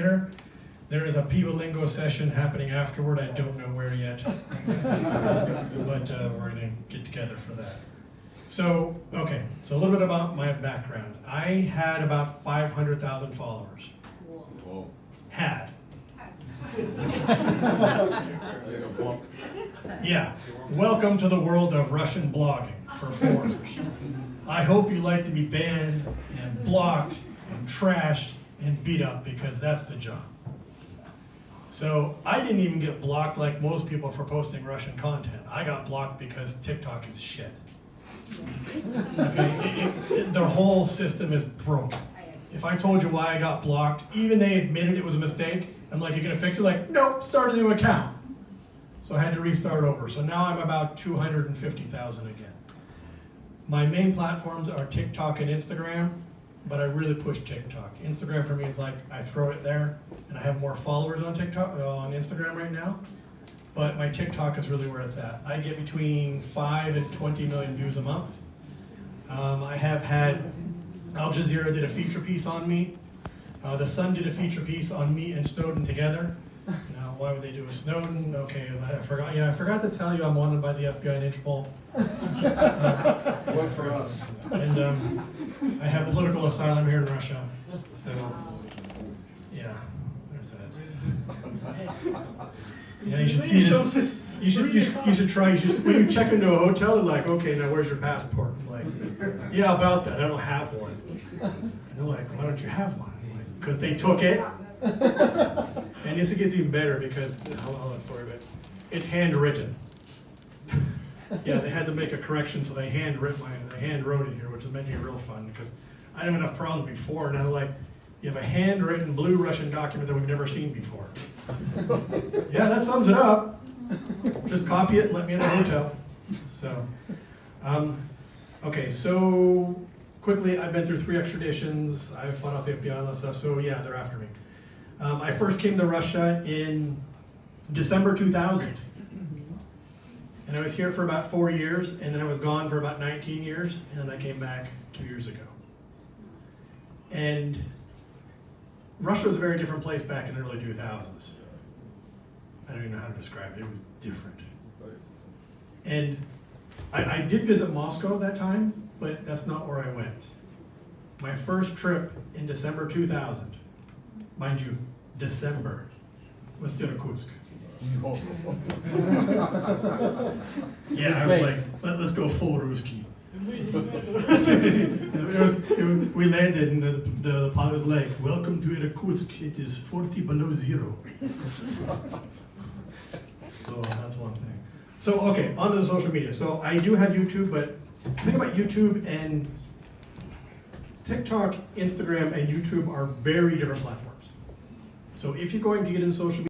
There is a Pivolingo session happening afterward. I don't know where yet, but we're going to get together for that. So, okay, so a little bit about my background. I had about 500,000 followers. Whoa. Had. Yeah. Welcome to the world of Russian blogging for foreigners. I hope you like to be banned and blocked and trashed and beat up, because that's the job. So I didn't even get blocked like most people for posting Russian content. I got blocked because TikTok is shit. Okay, the whole system is broken. If I told you why I got blocked, even they admitted it was a mistake, I'm like, you're gonna fix it? Like, nope, start a new account. So I had to restart over. So now I'm about 250,000 again. My main platforms are TikTok and Instagram, but I really push TikTok. Instagram for me is like, I throw it there, and I have more followers on TikTok, on Instagram right now. But my TikTok is really where it's at. I get between 5 and 20 million views a month. I have had, Al Jazeera did a feature piece on me. The Sun did a feature piece on me and Snowden together. Now, why would they do a Snowden? Okay, I forgot. Yeah, I forgot to tell you I'm wanted by the FBI and Interpol. Work for us. And I have political asylum here in Russia. So, yeah, there's that. Yeah, you should see this. You should try. When you check into a hotel, they're like, okay, now where's your passport? I'm like, yeah, about that. I don't have one. And they're like, why don't you have one? I'm like, because they took it. And yes, it gets even better because, hold on, story, but it's handwritten. Yeah, they had to make a correction, so they hand wrote it here, which is making it real fun because I didn't have enough problems before. And I'm like, you have a handwritten blue Russian document that we've never seen before. Yeah, that sums it up. Just copy it and let me in the hotel. So, okay, so quickly, I've been through 3 extraditions. I've fought off the FBI, all that stuff, so yeah, they're after me. I first came to Russia in December 2000. And I was here for about 4 years, and then I was gone for about 19 years, and then I came back 2 years ago. And Russia was a very different place back in the early 2000s. I don't even know how to describe it. It was different. And I did visit Moscow at that time, but that's not where I went. My first trip in December 2000, mind you, December, was to Irkutsk. Yeah, I was like, let's go full Ruski. We landed and the pilot was like, welcome to Irkutsk, it is 40 below zero. So that's one thing. So, okay, on to the social media. So I do have YouTube, but the thing about YouTube and TikTok, Instagram, and YouTube are very different platforms. So if you're going to get into social media,